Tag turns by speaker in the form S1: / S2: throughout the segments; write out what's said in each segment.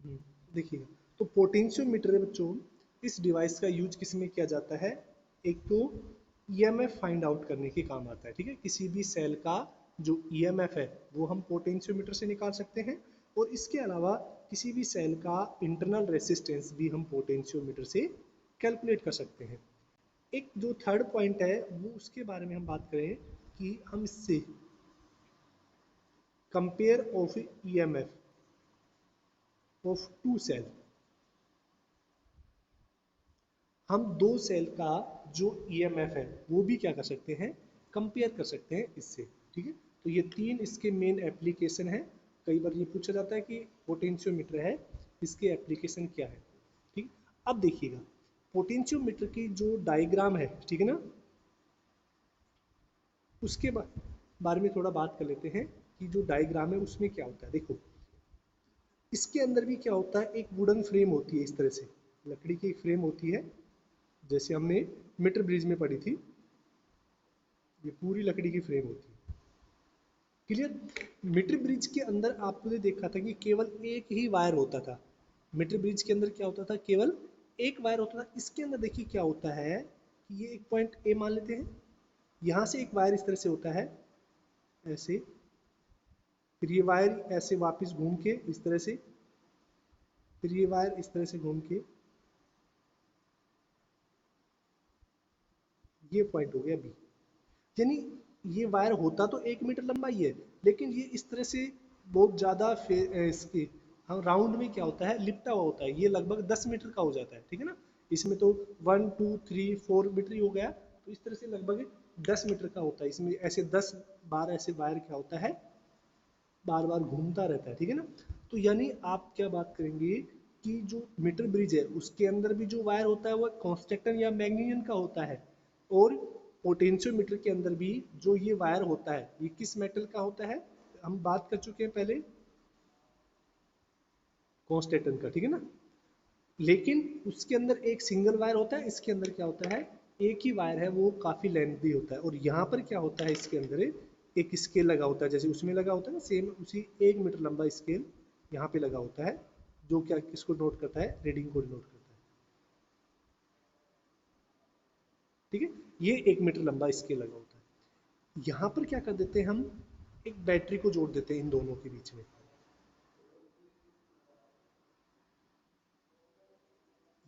S1: देखिए, तो पोटेंशियोमीटर है बच्चों, इस डिवाइस का यूज किस में किया जाता है? एक तो ईएमएफ फाइंड आउट करने के काम आता है, ठीक है। किसी भी सेल का जो ईएमएफ है वो हम पोटेंशियोमीटर से निकाल सकते हैं, और इसके अलावा किसी भी सेल का इंटरनल रेसिस्टेंस भी हम पोटेंशियोमीटर से कैलकुलेट कर सकते हैं। एक जो थर्ड पॉइंट है वो उसके बारे में हम बात करें कि हम इससे compare of EMF of two cell, हम दो सेल का जो ईएमएफ है वो भी क्या कर सकते हैं, कंपेयर कर सकते हैं इससे, ठीक है। तो ये तीन इसके मेन एप्लीकेशन है। कई बार ये पूछा जाता है कि पोटेंशियोमीटर है, इसके एप्लीकेशन क्या है, ठीक। अब देखिएगा, पोटेंशियोमीटर की जो डायग्राम है, ठीक है ना, उसके बारे में थोड़ा बात कर लेते हैं कि जो डायग्राम है उसमें क्या होता है। देखो, इसके अंदर भी क्या होता है, एक वुडन फ्रेम होती है, इस तरह से लकड़ी की एक फ्रेम होती है, जैसे हमने मीटर ब्रिज में पढ़ी थी, ये पूरी लकड़ी की फ्रेम होती है, क्लियर। मीटर ब्रिज के अंदर आपने देखा था कि केवल एक ही वायर होता था। मीटर ब्रिज के अंदर क्या होता था, केवल एक वायर होता था। इसके अंदर देखिए क्या होता है कि ये एक पॉइंट ए मान लेते हैं, यहाँ से एक वायर इस तरह से होता है, ऐसे, फिर ये वायर ऐसे वापस घूम के इस तरह से, फिर ये वायर इस तरह से घूम के, ये पॉइंट हो गया बी। यानी ये वायर होता तो 1 मीटर लंबा ही है, लेकिन ये इस तरह से बहुत ज़्यादा इसके हम राउंड में क्या होता है, लिपटा हुआ होता है, ये लगभग 10 मीटर का हो जाता है, ठीक है ना। इसमें तो 1 2 3 4 मीटर ही हो गया, तो इस तरह से लगभग 10 मीटर का होता है। इसमें ऐसे 10 बार ऐसे वायर क्या होता है, बार बार घूमता रहता है, ठीक है ना। तो यानी आप क्या बात करेंगे कि जो मीटर ब्रिज है उसके अंदर भी जो वायर होता है वो कॉन्स्टेक्टन या मैग्नीशियम का होता है, और पोटेंशियोमीटर के अंदर भी जो ये वायर होता है ये किस मेटल का होता है, हम बात कर चुके हैं पहले, कॉन्स्टेक्टन का, ठीक है ना। लेकिन उसके अंदर एक सिंगल वायर होता है, इसके अंदर क्या होता है, एक ही वायर है, वो काफ़ी लेंथी होता है। और यहाँ पर क्या होता है, इसके अंदर एक स्केल लगा होता है, जैसे उसमें लगा होता है ना, सेम उसी 1 मीटर लंबा स्केल यहाँ पे लगा होता है, जो क्या किसको नोट करता है, रीडिंग को नोट करता है, ठीक है। ये 1 मीटर लंबा स्केल लगा होता है। यहाँ पर क्या कर देते हैं हम, एक बैटरी को जोड़ देते हैं इन दोनों के बीच में।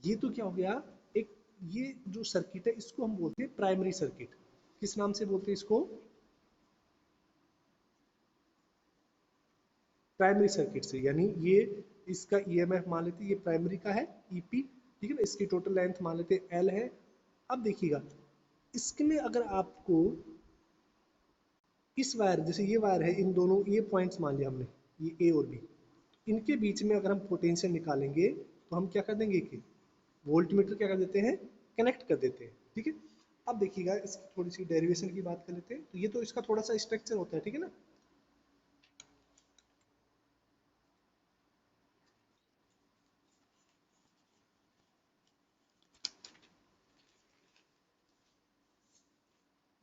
S1: ये तो क्या हो गया, एक, ये जो सर्किट है इसको हम बोलते हैं प्राइमरी सर्किट। किस नाम से बोलते हैं इसको, प्राइमरी सर्किट से। यानी ये इसका ईएमएफ मान लेते हैं, ये प्राइमरी का है ईपी, ठीक है ना। इसकी टोटल लेंथ मान लेते हैं एल है। अब देखिएगा, इसमें अगर आपको इस वायर, जैसे ये वायर है, इन दोनों ये पॉइंट्स मान लिया हमने, ये ए और बी, इनके बीच में अगर हम पोटेंशियल निकालेंगे तो हम क्या कर देंगे कि वोल्ट मीटर क्या कर देते हैं, कनेक्ट कर देते हैं, ठीक है। अब देखिएगा, इसकी थोड़ी सी डेरिवेशन की बात कर लेते हैं। तो ये तो इसका थोड़ा सा स्ट्रक्चर होता है, ठीक है ना।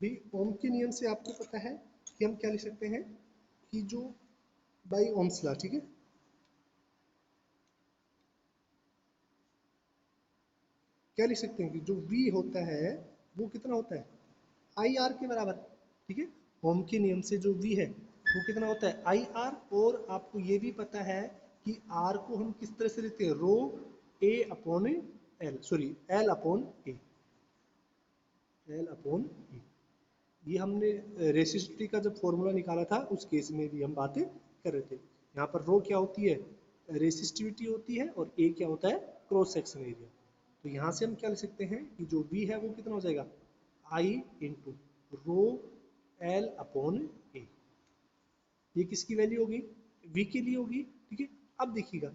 S1: भी ओम के नियम से आपको पता है कि हम क्या लिख सकते हैं, कि जो बाई ओम्स लॉ, ठीक है, क्या लिख सकते हैं कि जो V होता है वो कितना होता है, आई आर के बराबर, ठीक है। ओम के नियम से जो V है वो कितना होता है, आई आर। और आपको ये भी पता है कि R को हम किस तरह से लिखते हैं, rho A upon L, sorry L upon A, L upon A. ये हमने रेसिस्टिविटी का जब फॉर्मूला निकाला था उस केस में भी हम बातें कर रहे थे। यहाँ पर रो क्या होती है, रेसिस्टिविटी होती है, और ए क्या होता है, क्रॉस सेक्शन एरिया। तो यहाँ से हम क्या लिख सकते हैं कि जो वी है वो कितना हो जाएगा, आई into rho L upon A. ये किसकी वैल्यू होगी, वी के लिए होगी, ठीक है। अब देखिएगा,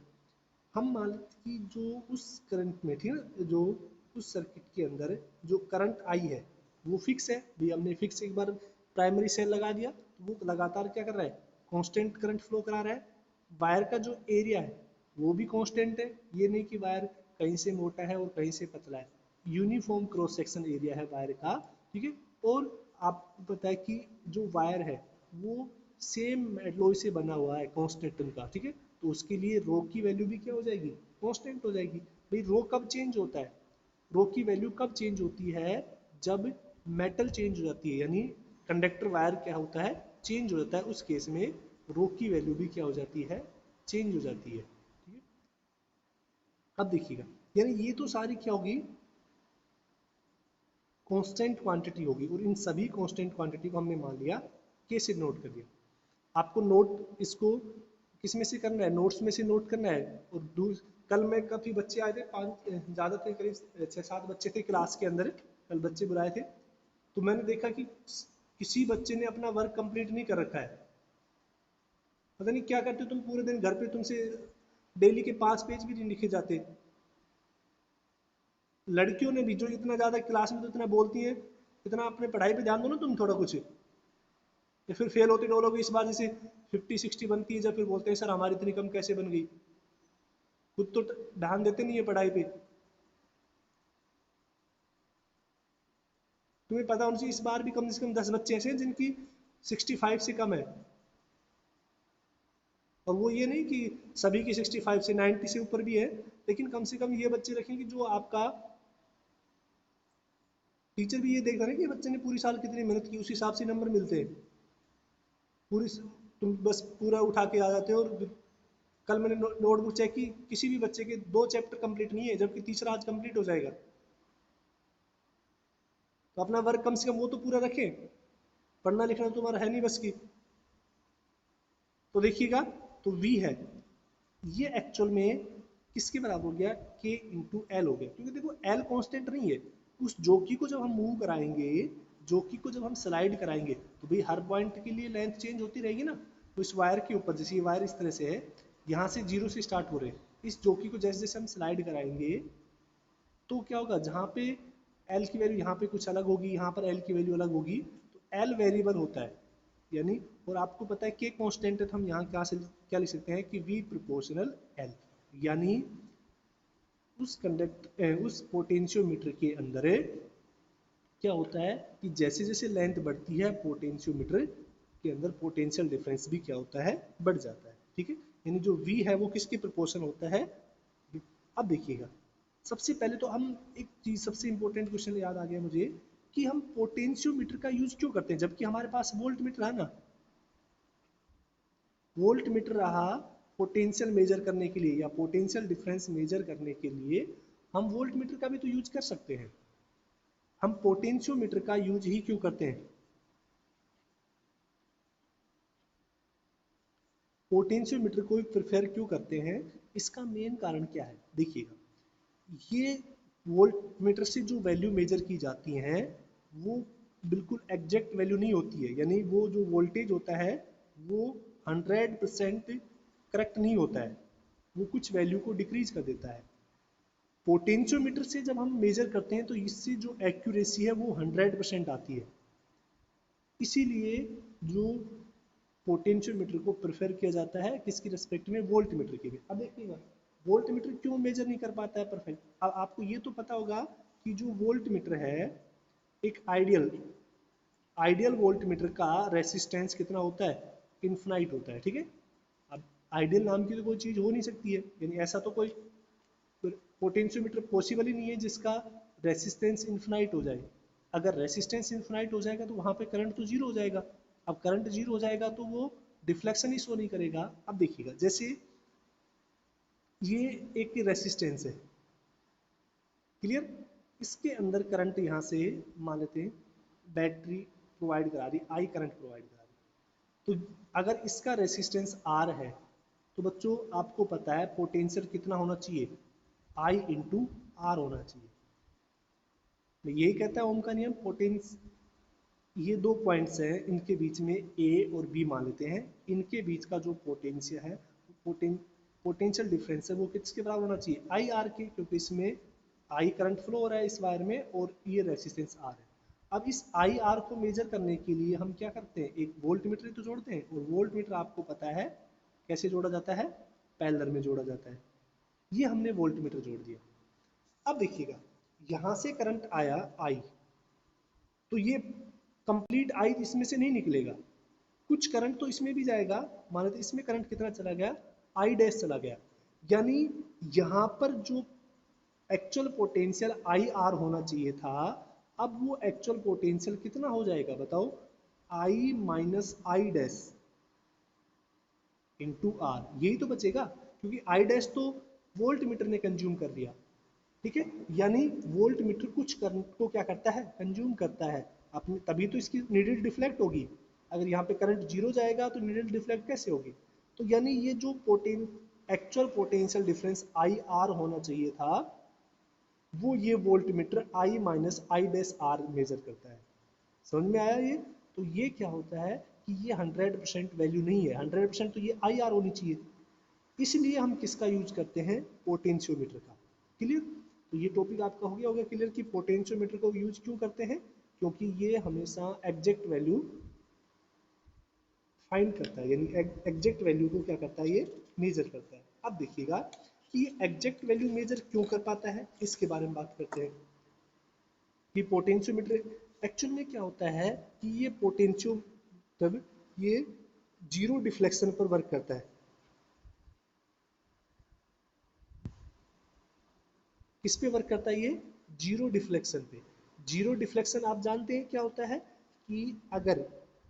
S1: हम मान लेते हैं कि जो उस करंट में, ठीक है ना, जो उस सर्किट के अंदर जो करंट आई है वो फिक्स है, भी हमने फिक्स एक बार प्राइमरी सेल लगा दिया तो वो लगातार क्या कर रहा है, कांस्टेंट करंट फ्लो करा रहा है। वायर का जो एरिया है वो भी कांस्टेंट है, ये नहीं कि वायर कहीं से मोटा है और कहीं से पतला है, यूनिफॉर्म क्रॉस सेक्शन एरिया है वायर का, ठीक है। और आपको पता है कि जो वायर है वो सेम एलॉय से बना हुआ है, कांस्टेंट का, ठीक है। तो उसके लिए रो की वैल्यू भी क्या हो जाएगी, कांस्टेंट हो जाएगी। भाई रो कब चेंज होता है, रो की वैल्यू कब चेंज होती है, जब मेटल चेंज हो जाती है, यानी कंडक्टर वायर क्या होता है, चेंज हो जाता है, उस केस में रो की वैल्यू भी क्या हो जाती है, चेंज हो जाती है। ठीक है, अब देखिएगा, यानी ये तो सारी क्या होगी, कांस्टेंट क्वांटिटी होगी, और इन सभी कांस्टेंट क्वांटिटी को हमने मान लिया, कैसे नोट कर दिया। आपको नोट इसको किस में से करना है, नोट्स में से नोट करना है। और कल में काफ़ी बच्चे आए थे, पाँच ज़्यादा थे, करीब 6-7 बच्चे थे क्लास के अंदर, कल बच्चे बुलाए थे, तो मैंने देखा कि किसी बच्चे ने अपना वर्क कंप्लीट नहीं कर रखा है। पता नहीं क्या करते हो तुम पूरे दिन घर पे, तुमसे डेली के 5 पेज भी नहीं लिखे जाते। लड़कियों ने भी जो इतना ज़्यादा क्लास में तो इतना बोलती हैं, इतना अपने पढ़ाई पे ध्यान दो ना तुम थोड़ा कुछ, या फिर फेल होते डोलोगे इस बात से 50-60 बनती है, जब फिर बोलते हैं सर हमारी इतनी कम कैसे बन गई। खुद तो ध्यान देते नहीं है पढ़ाई पे। तुम्हें पता उनसे इस बार भी कम से कम 10 बच्चे ऐसे हैं जिनकी 65 से कम है, और वो ये नहीं कि सभी की 65 से 90 से ऊपर भी है, लेकिन कम से कम ये बच्चे रखें कि जो आपका टीचर भी ये देख रहा है कि बच्चे ने पूरी साल कितनी मेहनत की, उस हिसाब से नंबर मिलते हैं। पूरी तुम बस पूरा उठा के आ जाते हो। और कल मैंने नोटबुक चेक की, किसी भी बच्चे के 2 चैप्टर कंप्लीट नहीं है, जबकि तीसरा आज कंप्लीट हो जाएगा। तो अपना वर्क कम से कम वो तो पूरा रखें, पढ़ना लिखना तो तुम्हारा है नहीं बस की। तो देखिएगा, तो v है, ये एक्चुअल में किसके बराबर हो गया, k इंटू एल हो गया, क्योंकि देखो l कांस्टेंट नहीं है। उस जोकी को जब हम मूव कराएंगे, जोकी को जब हम स्लाइड कराएंगे, तो भाई हर पॉइंट के लिए लेंथ चेंज होती रहेगी ना। तो इस वायर के ऊपर, जैसे ये वायर इस तरह से है, यहाँ से 0 से स्टार्ट हो रहे हैं, इस जोकी को जैसे जैसे हम स्लाइड कराएंगे, तो क्या होगा, जहाँ पे एल की वैल्यू यहाँ पे कुछ अलग होगी, यहाँ पर एल की वैल्यू अलग होगी, तो एल वेरिएबल होता है, यानी, और आपको पता है के कांस्टेंट है, तो हम यहाँ क्या लिख सकते हैं कि वी प्रोपोर्शनल एल, यानी उस पोटेंशियोमीटर के अंदर क्या होता है कि जैसे जैसे लेंथ बढ़ती है, पोटेंशियोमीटर के अंदर पोटेंशियल डिफरेंस भी क्या होता है, बढ़ जाता है। ठीक है, यानी जो v है वो किसके प्रोपोर्शन होता है। अब देखिएगा, सबसे पहले तो हम एक चीज, सबसे इंपॉर्टेंट क्वेश्चन याद आ गया मुझे, कि हम पोटेंशियोमीटर का यूज क्यों करते हैं, जबकि हमारे पास वोल्ट मीटर है ना। वोल्ट मीटर रहा पोटेंशियल मेजर करने के लिए, या पोटेंशियल डिफरेंस मेजर करने के लिए, हम वोल्ट मीटर का भी तो यूज कर सकते हैं। हम पोटेंशियोमीटर का यूज ही क्यों करते हैं, पोटेंशियोमीटर को प्रेफर क्यों करते हैं, इसका मेन कारण क्या है, देखिएगा, ये वोल्ट मीटर से जो वैल्यू मेजर की जाती हैं, वो बिल्कुल एग्जैक्ट वैल्यू नहीं होती है, यानी वो जो वोल्टेज होता है वो 100% करेक्ट नहीं होता है, वो कुछ वैल्यू को डिक्रीज कर देता है। पोटेंशियोमीटर से जब हम मेजर करते हैं, तो इससे जो एक्यूरेसी है वो 100% आती है। इसीलिए जो पोटेंशियोमीटर को प्रेफर किया जाता है किसकी रिस्पेक्ट में, वोल्ट मीटर के भी। अब देखिएगा, वोल्ट मीटर क्यों मेजर नहीं कर पाता है परफेक्ट। अब आपको ये तो पता होगा कि जो वोल्ट मीटर है, एक आइडियल आइडियल वोल्ट मीटर का रेसिस्टेंस कितना होता है, इन्फिनाइट होता है। ठीक है, अब आइडियल नाम की तो कोई चीज़ हो नहीं सकती है, यानी ऐसा तो कोई पोटेंशियोमीटर पॉसिबल ही नहीं है जिसका रेसिस्टेंस इन्फिनाइट हो जाए। अगर रेसिस्टेंस इन्फिनाइट हो जाएगा तो वहाँ पे करंट तो जीरो हो जाएगा। अब करंट जीरो हो जाएगा तो वो डिफ्लेक्शन ही शो नहीं करेगा। अब देखिएगा, जैसे ये एक रेसिस्टेंस है, क्लियर, इसके अंदर करंट यहाँ से मान लेते हैं बैटरी प्रोवाइड करा रही, आई करंट प्रोवाइड करा रही, तो अगर इसका रेसिस्टेंस आर है, तो बच्चों आपको पता है पोटेंशियल कितना होना चाहिए, आई इंटू आर होना चाहिए। मैं यही कहता है ओम का नियम, पोटेंस, ये दो पॉइंट्स हैं, इनके बीच में ए और बी मान लेते हैं, इनके बीच का जो पोटेंशियल है, पोटेंशियल डिफरेंस है, वो किसके बराबर होना चाहिए, आई आर के, क्योंकि इसमें आई करंट फ्लो हो रहा है इस वायर में, और ये रेसिस्टेंस आर है। अब इस आई आर को मेजर करने के लिए हम क्या करते हैं, एक वोल्ट मीटर तो जोड़ते हैं, और वोल्ट मीटर आपको पता है कैसे जोड़ा जाता है, पैरेलल में जोड़ा जाता है। ये हमने वोल्ट मीटर जोड़ दिया। अब देखिएगा, यहां से करंट आया आई, तो ये कंप्लीट आई इसमें से नहीं निकलेगा, कुछ करंट तो इसमें भी जाएगा। मान लेते इसमें करंट कितना चला गया, आई डैश चला गया, यानी यहाँ पर जो एक्चुअल पोटेंशियल आई आर होना चाहिए था, अब वो एक्चुअल पोटेंशियल कितना हो जाएगा बताओ, I minus I dash into R, यही तो बचेगा, क्योंकि आई डैश तो वोल्ट मीटर ने कंज्यूम कर लिया, ठीक है, यानी वोल्ट मीटर कुछ करंट को क्या करता है, कंज्यूम करता है अपने, तभी तो इसकी नीडल डिफ्लेक्ट होगी। अगर यहाँ पे करंट जीरो जाएगा तो नीडल डिफ्लेक्ट कैसे होगी? तो यानी ये जो actual potential difference I R होना चाहिए था, वो ये volt meter I minus I dash R measure करता है। समझ में आया ये? तो ये क्या होता है कि ये 100% वैल्यू नहीं है, 100% तो ये आई आर होनी चाहिए, इसलिए हम किसका यूज करते हैं, पोटेंशियोमीटर का। क्लियर? तो ये टॉपिक आपका हो गया होगा क्लियर कि पोटेंशियोमीटर को यूज क्यों करते हैं, क्योंकि ये हमेशा एग्जैक्ट वैल्यू फाइंड करता है, यानी एग्जैक्ट वैल्यू को क्या करता है, ये मेजर करता है। अब देखिएगा कि ये एग्जैक्ट वैल्यू मेजर क्यों कर पाता है, इसके बारे में बात करते हैं कि पोटेंशियोमीटर एक्चुअल में क्या होता है कि ये पोटेंशियोमीटर ये जीरो डिफ्लेक्शन पर वर्क करता है। किस पे वर्क करता है ये, जीरो डिफ्लेक्शन पे। जीरो डिफ्लेक्शन आप जानते हैं क्या होता है कि अगर,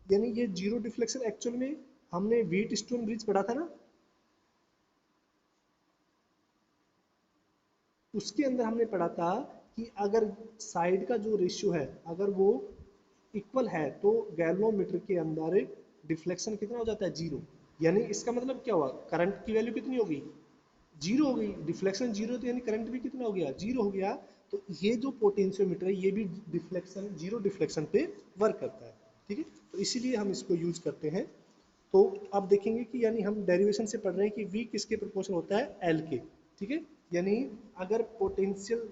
S1: यानी ये जीरो डिफ्लेक्शन एक्चुअल में हमने व्हीट स्टोन ब्रिज पढ़ा था ना, उसके अंदर हमने पढ़ा था कि अगर साइड का जो रेशियो है अगर वो इक्वल है तो गैल्वोमीटर के अंदर डिफ्लेक्शन कितना हो जाता है, जीरो। यानी इसका मतलब क्या हुआ, करंट की वैल्यू कितनी होगी, जीरो हो गई, डिफ्लेक्शन जीरो, तो यानी करंट भी कितना हो गया, जीरो हो गया। तो ये जो पोटेंशियोमीटर है ये भी डिफ्लेक्शन, जीरो डिफ्लेक्शन पे वर्क करता है, ठीक है, तो इसीलिए हम इसको यूज करते हैं। तो अब देखेंगे कि यानी हम डेरिवेशन से पढ़ रहे हैं कि v किसके प्रोपोर्शनल होता है, एल के, ठीक है, यानी अगर पोटेंशियल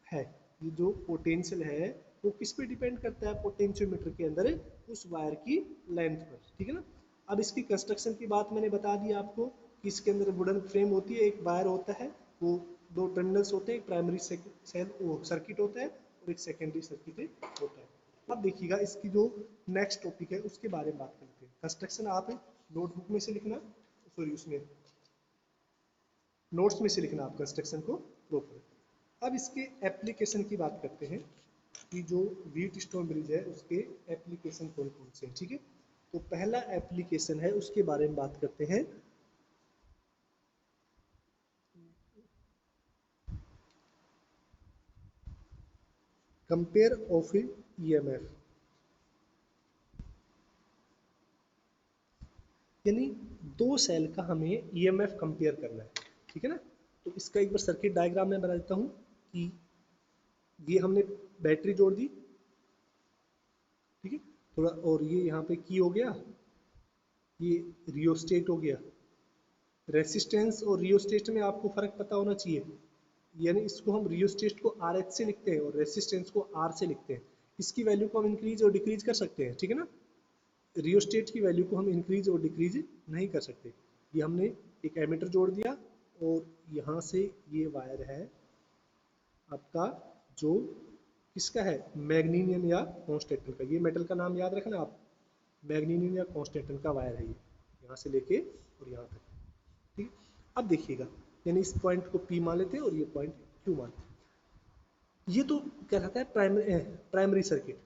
S1: है, ये जो पोटेंशियल है वो किस पे डिपेंड करता है, पोटेंशियोमीटर के अंदर उस वायर की लेंथ पर, ठीक है ना। अब इसकी कंस्ट्रक्शन की बात मैंने बता दी आपको कि इसके अंदर वुडन फ्रेम होती है, एक वायर होता है, वो दो टर्मिनल्स होते हैं, एक प्राइमरी सेल वो सर्किट होता है और एक सेकेंडरी सर्किट होता है। अब देखिएगा इसकी जो नेक्स्ट टॉपिक है उसके बारे में बात करते हैं। कंस्ट्रक्शन आप नोटबुक में से लिखना, सॉरी उसमें नोट्स में से लिखना आप कंस्ट्रक्शन को प्रॉपर। अब इसके एप्लीकेशन की बात करते हैं कि जो व्हीट स्टोन ब्रिज है उसके एप्लीकेशन कौन कौन से हैं, ठीक है। तो पहला एप्लीकेशन है उसके बारे में बात करते हैं, कंपेयर ऑफ ईएमएफ, यानी दो सेल का हमें ईएमएफ कंपेयर करना है, ठीक है ना। तो इसका एक बार सर्किट डायग्राम में बना देता हूँ कि ये हमने बैटरी जोड़ दी, ठीक है, थोड़ा, और ये यहाँ पे की हो गया, ये रियोस्टेट हो गया। रेसिस्टेंस और रियोस्टेट में आपको फर्क पता होना चाहिए, यानी इसको हम रियोस्टेट को आर एच से लिखते हैं और रेसिस्टेंस को आर से लिखते हैं। इसकी वैल्यू को हम इंक्रीज और डिक्रीज कर सकते हैं, ठीक है ना। रियोस्टेट की वैल्यू को हम इंक्रीज और डिक्रीज नहीं कर सकते। ये हमने एक एमीटर जोड़ दिया और यहाँ से ये वायर है आपका, जो किसका है, मैग्नीनियम या कॉन्स्टेंटन का। ये मेटल का नाम याद रखना आप, मैग्नीनियम या कॉन्स्टेंटन का वायर है ये, यहाँ से लेके और यहाँ तक, ठीक। अब देखिएगा, यानी इस पॉइंट को P मान लेते हैं और ये पॉइंट Q मान लेते हैं। ये तो क्या कहता है, प्राइमरी सर्किट।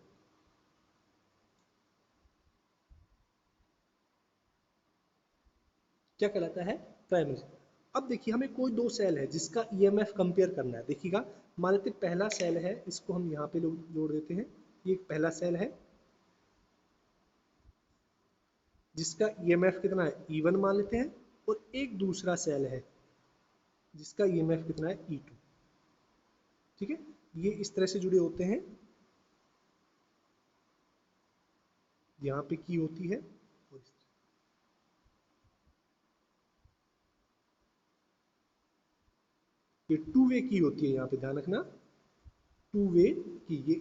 S1: क्या कहलाता है, प्राइमरी। अब देखिए हमें कोई दो सेल है जिसका ईएमएफ कंपेयर करना है। देखिएगा, मान लेते पहला सेल है, इसको हम यहाँ पे लोग जोड़ देते हैं, ये पहला सेल है जिसका ईएमएफ कितना है, E1 मान लेते हैं, और एक दूसरा सेल है जिसका ईएमएफ कितना है, E2, ठीक है। ये इस तरह से जुड़े होते हैं, यहाँ पे की होती है और इस तरह। ये टू वे की होती है, यहाँ पे ध्यान रखना, टू वे की। ये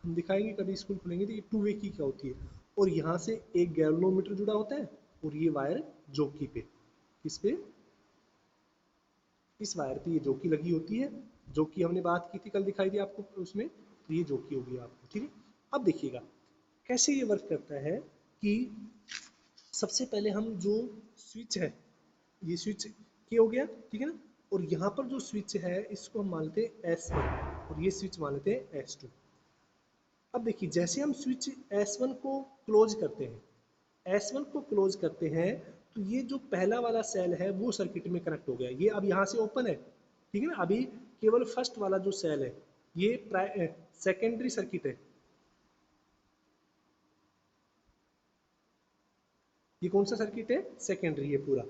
S1: हम दिखाएंगे कभी स्कूल खुलेंगे तो ये टू वे की क्या होती है। और यहाँ से एक गैल्वेनोमीटर जुड़ा होता है और ये वायर जॉकी पे, किस पे, इस वायर पे ये जॉकी लगी होती है। जॉकी हमने बात की थी कल, दिखाई दी आपको उसमें, तो ये जॉकी होगी आपको, ठीक है। अब देखिएगा कैसे ये वर्क करता है कि सबसे पहले हम जो स्विच है ये स्विच के हो गया, ठीक है ना। और यहाँ पर जो स्विच है इसको हम मान लेते हैं S1 और ये स्विच मान लेते हैं S2। अब देखिए जैसे हम स्विच S1 को क्लोज करते हैं, S1 को क्लोज करते हैं तो ये जो पहला वाला सेल है वो सर्किट में कनेक्ट हो गया, ये अब यहाँ से ओपन है, ठीक है ना। अभी केवल फर्स्ट वाला जो सेल है ये सेकेंडरी सर्किट है। ये कौन सा सर्किट है? सेकेंडरी है पूरा।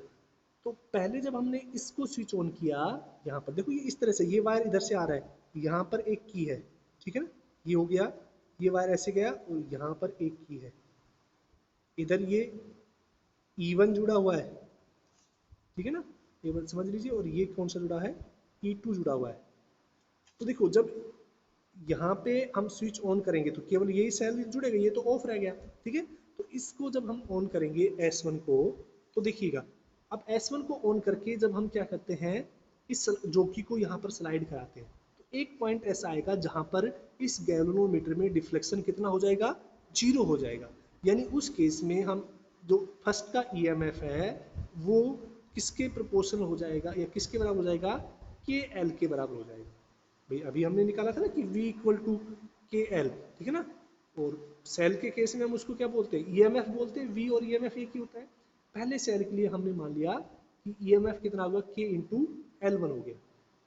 S1: तो पहले जब हमने इसको स्विच ऑन किया, यहाँ पर देखो ये इस तरह से, ये वायर इधर से आ रहा है, यहाँ पर एक की है, ठीक है ना। ये हो गया, ये वायर ऐसे गया और यहाँ पर एक की है, इधर ये E1 जुड़ा हुआ है, ठीक है ना, ये बात समझ लीजिए। और ये कौन सा जुड़ा है? E2 जुड़ा हुआ है। तो देखो जब यहाँ पे हम स्विच ऑन करेंगे तो केवल यही सेल जुड़ेगा, ये तो ऑफ रह गया, ठीक है। तो इसको जब हम ऑन करेंगे S1 को, तो देखिएगा अब S1 को ऑन करके जब हम क्या करते हैं, इस जॉकी को यहाँ पर स्लाइड कराते हैं, तो एक पॉइंट ऐसा आएगा जहाँ पर इस गैल्वेनोमीटर में डिफ्लेक्शन कितना हो जाएगा? 0 हो जाएगा। यानी उस केस में हम जो फर्स्ट का EMF है वो किसके प्रोपोर्शनल हो जाएगा या किसके बराबर हो जाएगा? KL के बराबर हो जाएगा। भाई अभी हमने निकाला था ना कि V इक्वल टू KL, ठीक है ना। और सेल के केस में हम उसको क्या बोलते हैं? EMF बोलते हैं। V और EMF एक ही होता है। पहले सेल के लिए हमने मान लिया कि EMF कितना होगा? K इंटू L1 हो गया,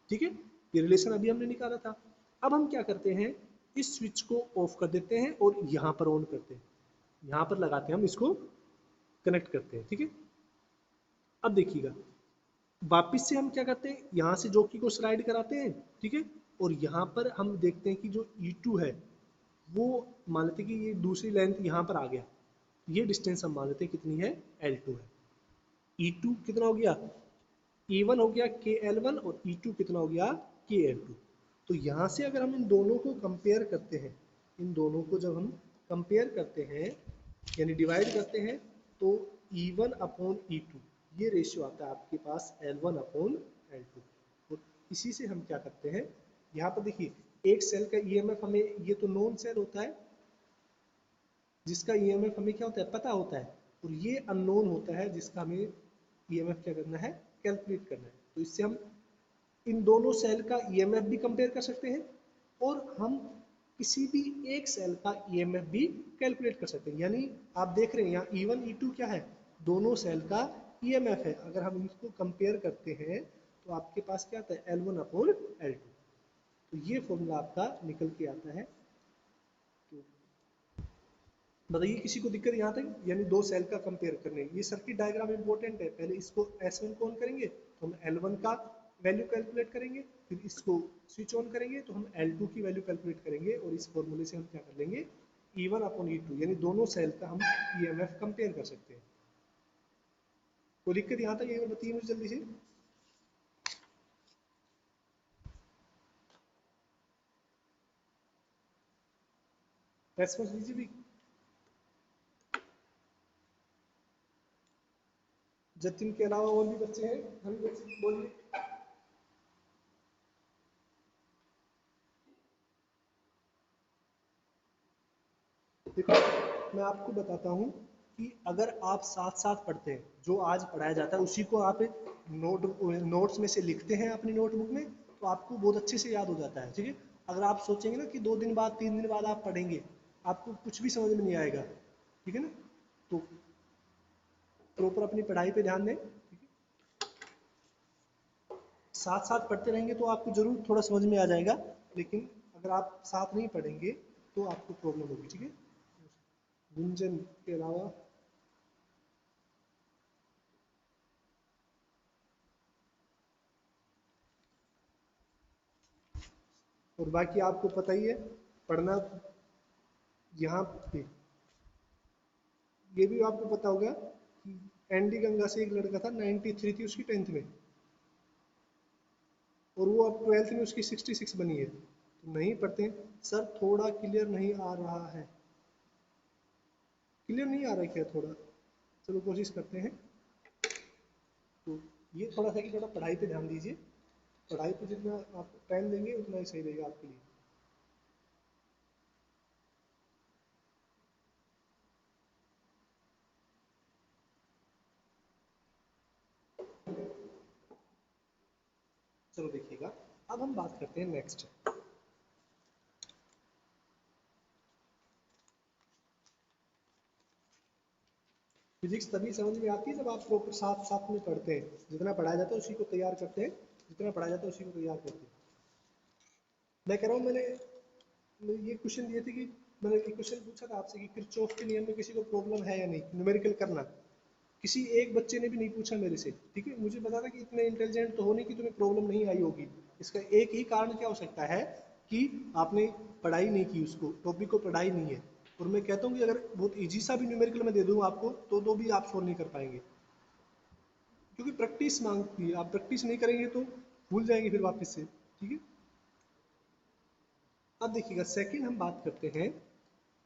S1: ठीक है। ये रिलेशन अभी हमने निकाला था। अब हम क्या करते हैं, इस स्विच को ऑफ कर देते हैं और यहाँ पर ऑन करते हैं, यहाँ पर लगाते हैं, हम इसको कनेक्ट करते हैं, ठीक है। अब देखिएगा वापिस से हम क्या करते हैं, यहाँ से जॉकी को स्लाइड कराते हैं, ठीक है। और यहाँ पर हम देखते हैं कि जो E2 है वो मान लेते हैं कि ये दूसरी लेंथ यहाँ पर आ गया, ये डिस्टेंस हम मान लेते हैं कितनी है? L2 है। E2 कितना हो गया? E1 हो गया KL1 और E2 कितना हो गया? KL2। तो यहाँ से अगर हम इन दोनों को कंपेयर करते हैं, इन दोनों को जब हम कंपेयर करते हैं यानी डिवाइड करते हैं, तो E1 अपॉन E2 ये रेशियो आता है आपके पास L1 अपॉन L2। और इसी से हम क्या करते हैं, यहाँ पर देखिए एक सेल का EMF हमें, ये तो नॉन सेल होता है जिसका EMF हमें क्या होता है? पता होता है। और ये अननोन होता है जिसका हमें EMF क्या करना है? कैलकुलेट करना है। तो इससे हम इन दोनों सेल का EMF भी कंपेयर कर सकते हैं और हम किसी भी एक सेल का EMF भी कैलकुलेट कर सकते हैं। यानी आप देख रहे हैं यहाँ E1 E2 क्या है? दोनों सेल का EMF है। अगर हम इसको कंपेयर करते हैं तो आपके पास क्या आता है? L1 upon L2। तो ये फॉर्मूला आपका निकल के आता है। तो बताइए किसी को दिक्कत यहाँ तक? यानी दो सेल का कंपेयर करने, ये सर्किट डायग्राम इंपॉर्टेंट है। पहले इसको S1 को ऑन करेंगे तो हम L1 का वैल्यू कैलकुलेट करेंगे, फिर इसको स्विच ऑन करेंगे तो हम L2 की वैल्यू कैलकुलेट करेंगे और इस फॉर्मूले से हम क्या कर लेंगे? E1 अपॉन E2 यानी दोनों सेल का हम EMF कंपेयर कर सकते हैं। कोई दिक्कत यहाँ तक? ये बताइए मुझे जल्दी से। रेस्पॉन्स दीजिए भी। जतिन के अलावा और भी बच्चे हैं? हम बच्चे बोलिए। देखो मैं आपको बताता हूँ कि अगर आप साथ साथ पढ़ते हैं, जो आज पढ़ाया जाता है उसी को आप नोट्स में से लिखते हैं अपनी नोटबुक में, तो आपको बहुत अच्छे से याद हो जाता है, ठीक है। अगर आप सोचेंगे ना कि 2 दिन बाद 3 दिन बाद आप पढ़ेंगे, आपको कुछ भी समझ में नहीं आएगा, ठीक है ना। तो प्रॉपर अपनी पढ़ाई पे ध्यान दें, ठीक है। साथ साथ पढ़ते रहेंगे तो आपको जरूर थोड़ा समझ में आ जाएगा, लेकिन अगर आप साथ नहीं पढ़ेंगे तो आपको प्रॉब्लम होगी, ठीक है। गुंजन के अलावा और बाकी आपको पता ही है पढ़ना। यहाँ पे ये भी आपको पता होगा कि एनडी गंगा से एक लड़का था, 93 थी उसकी 10th में, और वो अब 12th में उसकी 66 बनी है। तो नहीं पढ़ते हैं सर, थोड़ा क्लियर नहीं आ रहा है। क्लियर नहीं आ रहा है क्या? थोड़ा चलो कोशिश करते हैं। तो ये थोड़ा सा कि थोड़ा पढ़ाई पे ध्यान दीजिए। पढ़ाई पे जितना आप टाइम देंगे उतना ही सही रहेगा आपके लिए। चलो देखिएगा, अब हम बात करते हैं नेक्स्ट। फिजिक्स तभी समझ में आती है जब आप प्रॉपर साथ साथ में पढ़ते हैं, जितना पढ़ाया जाता है उसी को तैयार करते हैं, जितना पढ़ाया जाता है उसी को तैयार करते हैं। मैं कह रहा हूँ मैंने ये क्वेश्चन दिए थे कि मैंने एक क्वेश्चन पूछा था आपसे कि किरचॉफ के नियम में किसी को प्रॉब्लम है या नहीं न्यूमेरिकल करना, किसी एक बच्चे ने भी नहीं पूछा मेरे से, ठीक है। मुझे पता था कि इतने इंटेलिजेंट तो हो नहीं कि तुम्हें प्रॉब्लम नहीं आई होगी। इसका एक ही कारण क्या हो सकता है कि आपने पढ़ाई नहीं की, उसको टॉपिक को पढ़ाई नहीं है। और मैं कहता हूँ कि अगर बहुत इजी सा भी न्यूमेरिकल में दे दूँ आपको तो भी आप सोल्व नहीं कर पाएंगे, क्योंकि प्रैक्टिस मांगती है। आप प्रैक्टिस नहीं करेंगे तो भूल जाएंगे फिर वापस से, ठीक है। अब देखिएगा सेकंड हम बात करते हैं।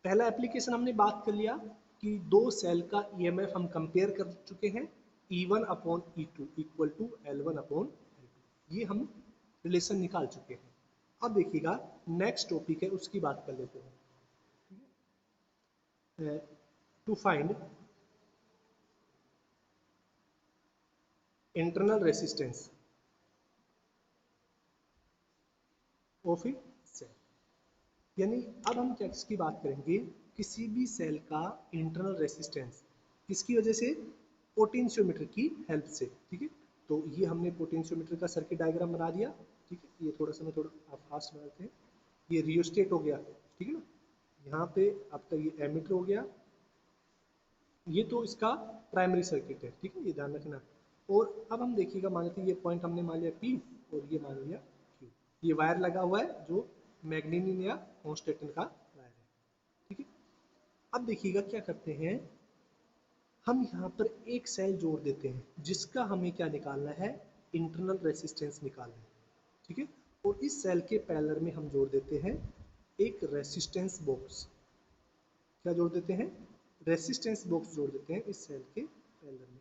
S1: पहला एप्लीकेशन हमने बात कर लिया कि दो सेल का ईएमएफ हम कंपेयर कर चुके हैं, E1 upon E2 equal to L1 upon L2, ये हम रिलेशन निकाल चुके हैं। अब देखिएगा नेक्स्ट टॉपिक है, उसकी बात कर लेते हैं। To find internal resistance of a cell, यानी अब हम क्या किसकी बात करेंगे, किसी भी सेल का इंटरनल रेसिस्टेंस, किसकी वजह से, पोटेंशियोमीटर की हेल्प से, ठीक है। तो ये हमने पोटेंशियोमीटर का सर्किट डायग्राम बना दिया, ठीक है। ये थोड़ा सा मैं थोड़ा फास्ट बनाते हैं। ये रियोस्टेट हो गया, ठीक है ना। यहाँ पे आपका ये एमीटर हो गया, ये तो इसका प्राइमरी सर्किट है, ठीक है, ये ध्यान रखना। और अब हम देखिएगा, मान लेते हैं ये पॉइंट हमने मान लिया P और ये मान लिया Q, ये वायर लगा हुआ है जो मैग्नीनियन या कॉन्स्टेंट का वायर है, ठीक है। अब देखिएगा क्या करते हैं, हम यहाँ पर एक सेल जोड़ देते हैं जिसका हमें क्या निकालना है, इंटरनल रेसिस्टेंस निकालना है, ठीक है। और इस सेल के पैरेलल में हम जोड़ देते हैं एक रेसिस्टेंस बॉक्स, क्या जोड़ देते हैं, रेसिस्टेंस बॉक्स जोड़ देते हैं इस सेल के पैरेलल में।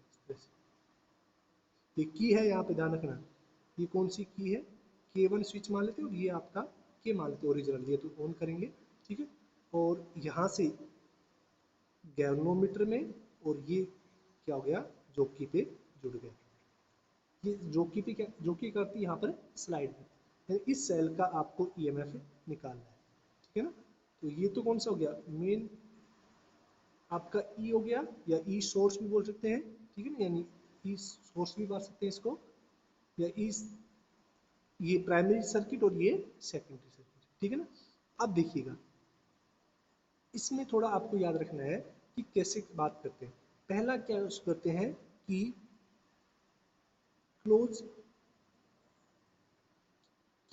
S1: ये की है, यहाँ पे ध्यान रखना, ये कौन सी की है, K1 स्विच मान लेते हैं और ये आपका K मान लेते हैं ओरिजिनल, ये तो ऑन करेंगे, ठीक है। और यहाँ से गैल्वेनोमीटर में, और ये क्या हो गया, जॉकी पे जुड़ गया। ये जॉकी पे क्या, जॉकी करती है यहाँ पर स्लाइड में, यानी इस सेल का आपको ईएमएफ निकालना है, ठीक है ना। तो ये तो कौन सा हो गया, मेन आपका ई हो गया, या ई सोर्स भी बोल सकते हैं, ठीक है ना, यानी ई सोर्स भी बोल सकते हैं इसको, या ई, ये प्राइमरी सर्किट और ये सेकेंडरी सर्किट, ठीक है ना। अब देखिएगा इसमें थोड़ा आपको याद रखना है कि कैसे बात करते हैं। पहला क्या करते हैं कि क्लोज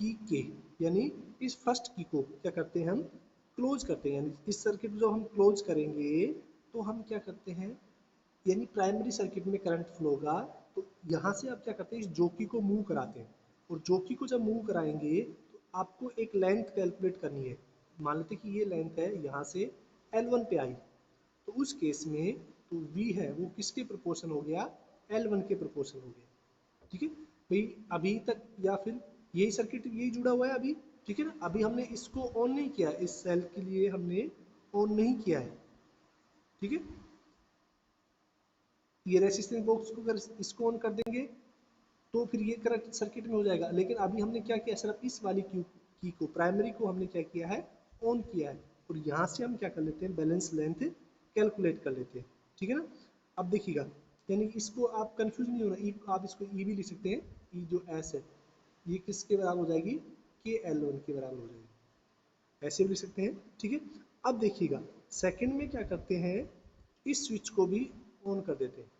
S1: की के, यानी इस फर्स्ट की को क्या करते हैं हम क्लोज करते हैं, यानी इस सर्किट जो हम क्लोज करेंगे तो हम क्या करते हैं, यानी प्राइमरी सर्किट में करंट फ्लो होगा, तो यहाँ से आप क्या करते हैं, इस जॉकी को मूव कराते हैं, और जॉकी को जब मूव कराएंगे तो आपको एक लेंथ कैलकुलेट करनी है। मान लेते हैं कि ये लेंथ है यहाँ से L1 पे आई, तो उस केस में तो V है वो किसके प्रोपोर्शन हो गया, L1 के प्रोपोर्शन हो गया, ठीक है भाई। अभी तक या फिर यही सर्किट यही जुड़ा हुआ है अभी, ठीक है ना। अभी हमने इसको ऑन नहीं किया, इस सेल के लिए हमने ऑन नहीं किया है, ठीक है। ये रेसिस्टेंस बॉक्स को अगर इसको ऑन कर देंगे तो फिर ये करेक्ट सर्किट में हो जाएगा, लेकिन अभी हमने क्या किया, सिर्फ इस वाली की को, प्राइमरी को हमने क्या किया है, ऑन किया है। और यहाँ से हम क्या कर लेते हैं, बैलेंस लेंथ कैलकुलेट कर लेते हैं, ठीक है ना। अब देखिएगा, यानी इसको आप कंफ्यूज नहीं होना, ई आप इसको ई भी लिख सकते हैं, ई जो एस है ये किसके बराबर हो जाएगी, K L1 के बराबर हो जाएगी, ऐसे भी लिख सकते हैं, ठीक है। अब देखिएगा सेकंड में क्या करते हैं, इस स्विच को भी ऑन कर देते हैं,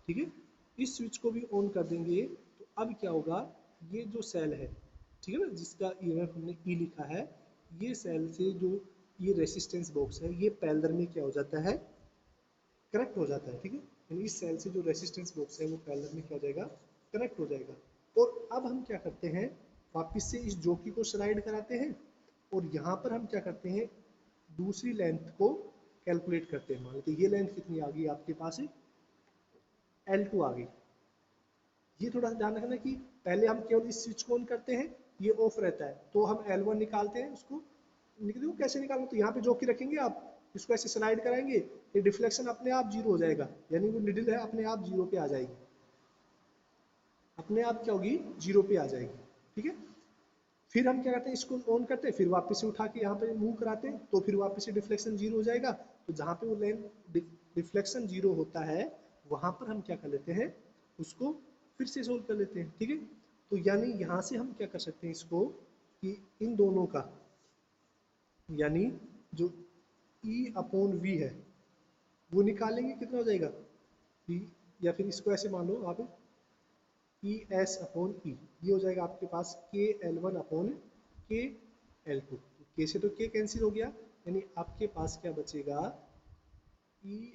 S1: ठीक है। इस स्विच को भी ऑन कर देंगे तो अब क्या होगा, ये जो सेल है, ठीक है ना, जिसका ईएमएफ हमने ई लिखा है, ये सेल से जो ये रेसिस्टेंस बॉक्स है ये पैरेलल में क्या हो जाता है, कनेक्ट हो जाता है, ठीक है। यानी इस सेल से जो रेसिस्टेंस बॉक्स है वो पैरेलल में क्या हो जाएगा, कनेक्ट हो जाएगा। और अब हम क्या करते हैं, वापस से इस जॉकी को स्लाइड कराते हैं, और यहाँ पर हम क्या करते हैं, दूसरी लेंथ को कैलकुलेट करते हैं। मान लेते हैं ये लेंथ कितनी आ गई आपके पास, L2 आ गई। ये थोड़ा सा ध्यान रखना कि पहले हम केवल इस स्विच को ऑन करते हैं, ये ऑफ रहता है, तो हम L1 निकालते हैं, उसको देखो कैसे निकालना, तो यहाँ पे जो कि रखेंगे आप, इसको ऐसे स्लाइड कराएंगे, ये डिफ्लेक्शन अपने आप जीरो हो जाएगा, यानी वो निडल है अपने आप जीरो पे आ जाएगी, अपने आप क्या होगी, 0 पे आ जाएगी। ठीक है, फिर हम क्या करते हैं, इसको ऑन करते हैं, फिर वापस से उठा के यहाँ पे मूव कराते हैं, तो फिर वापस से डिफ्लेक्शन 0 हो जाएगा। तो जहाँ पे वो लेंथ डिफ्लेक्शन 0 होता है वहाँ पर हम क्या कर लेते हैं, उसको फिर से सोल्व कर लेते हैं। ठीक है, तो यानी यहाँ से हम क्या कर सकते हैं इसको, कि इन दोनों का, यानी जो E अपॉन वी है वो निकालेंगे, कितना हो जाएगा E, या फिर इसको ऐसे मान लो आप, ई एस अपॉन ई, ये हो जाएगा आपके पास के एल वन अपॉन के एल टू। के से तो के कैंसिल हो गया, यानी आपके पास क्या बचेगा, ई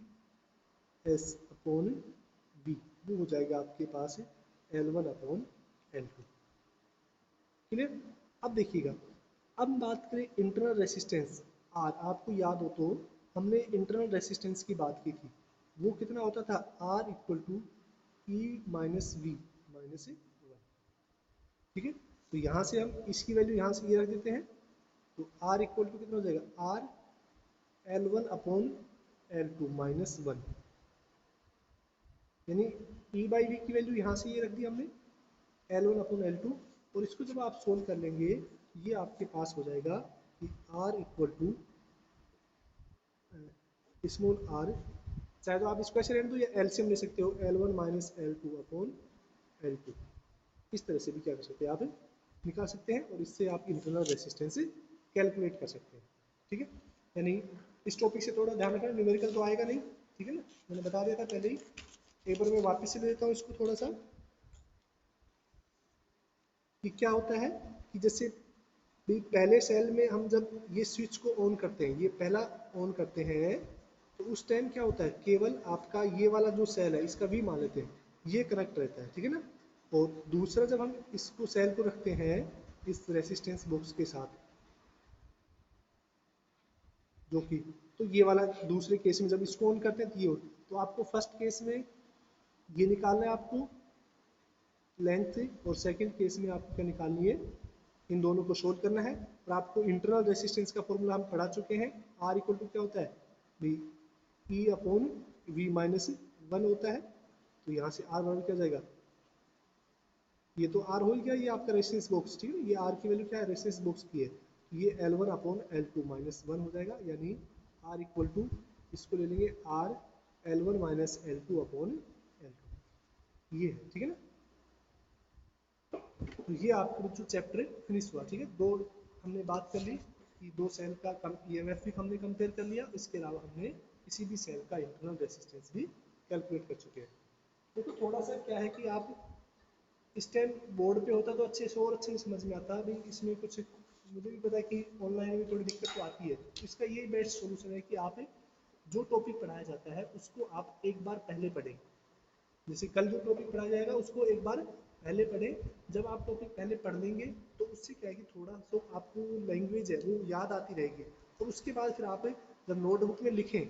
S1: एस अपॉन बी, वो हो जाएगा आपके पास L one upon L two. Clear. अब देखिएगा, अब बात करें इंटरनल रेसिस्टेंस आर। आपको याद हो तो हमने इंटरनल रेसिस्टेंस की बात की थी, वो कितना होता था, R equal to E minus V minus one. ठीक है, तो यहाँ से हम इसकी वैल्यू यहाँ से ये रख देते हैं, तो आर इक्वल टू कितना हो जाएगा, R L one upon L to minus one, यानी ई बाई वी की वैल्यू यहाँ से ये रख दी हमने, L one upon L to. और इसको जब आप सोल्व कर लेंगे, ये आपके पास हो जाएगा कि R equal to small r, चाहे तो आप इसको ऐसे रहने दो या एलसीएम ले सकते हो, L one minus L two upon L to. इस तरह से भी क्या कर सकते हैं आप, निकाल सकते हैं, और इससे आप इंटरनल रेसिस्टेंस कैलकुलेट कर सकते हैं। ठीक है, यानी इस टॉपिक से थोड़ा ध्यान रखना, न्यूमेरिकल तो आएगा नहीं। ठीक है ना, मैंने बता दिया था पहले ही, एक बार मैं वापस से ले लेता हूँ इसको थोड़ा सा, कि क्या होता है कि जैसे भी पहले सेल में हम जब ये स्विच को ऑन करते हैं, ये पहला ऑन करते हैं, तो उस टाइम क्या होता है, केवल आपका ये वाला जो सेल है इसका भी मान लेते हैं, ये कनेक्ट रहता है। ठीक है ना, और दूसरा जब हम इसको सेल को रखते हैं इस रेसिस्टेंस बॉक्स के साथ, जो कि, तो ये वाला दूसरे केस में जब इसको ऑन करते हैं तो ये तो आपको फर्स्ट केस में ये निकालना है आपको लेंथ, और सेकंड केस में आपको क्या निकालनी है, इन दोनों को सोल्व करना है। और आपको इंटरनल रेसिस्टेंस का फॉर्मूला हम पढ़ा चुके हैं, आर इक्वल टू क्या होता है, V E upon V minus one होता है। तो यहाँ से आर बराबर क्या जाएगा, ये तो आर हो गया, ये आपका रेसिस्टेंस बॉक्स। ठीक है, ये आर की वैल्यू क्या है, रेसिस्टेंस बॉक्स की है, तो ये L one upon L to minus one हो जाएगा, यानी आर इक्वल टू, इसको ले लेंगे R L one minus L two upon L to, ये है। ठीक है ना, तो ये आपका जो चैप्टर फिनिश हुआ। ठीक है, दो हमने बात कर ली कि दो सेल का ईएमएफ भी हमने कंपेयर कर लिया, इसके अलावा हमने किसी भी सेल का इंटरनल रेसिस्टेंस भी कैलकुलेट कर चुके हैं। तो थोड़ा सा क्या है कि आप इस टाइम बोर्ड पे होता तो अच्छे से और अच्छे से समझ में आता, अभी इसमें कुछ मुझे भी पता है कि ऑनलाइन में थोड़ी दिक्कत तो आती है। तो इसका ये बेस्ट सोल्यूशन है कि आप जो टॉपिक पढ़ाया जाता है उसको आप एक बार पहले पढ़ें। जैसे कल जो टॉपिक पढ़ाया जाएगा उसको एक बार पहले पढ़ें। जब आप टॉपिक पहले पढ़ लेंगे तो उससे क्या है कि थोड़ा तो आपको लैंग्वेज है वो याद आती रहेगी, और उसके बाद फिर आप जब नोटबुक में लिखें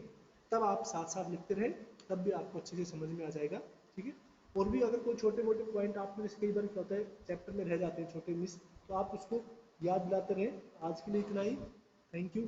S1: तब आप साथ साथ लिखते रहें, तब भी आपको अच्छे से समझ में आ जाएगा। ठीक है, और भी अगर कोई छोटे मोटे पॉइंट आपको जैसे कई बार क्या होता है चैप्टर में रह जाते हैं छोटे मिस, तो आप उसको याद दिलाते रहें। आज के लिए इतना ही, थैंक यू।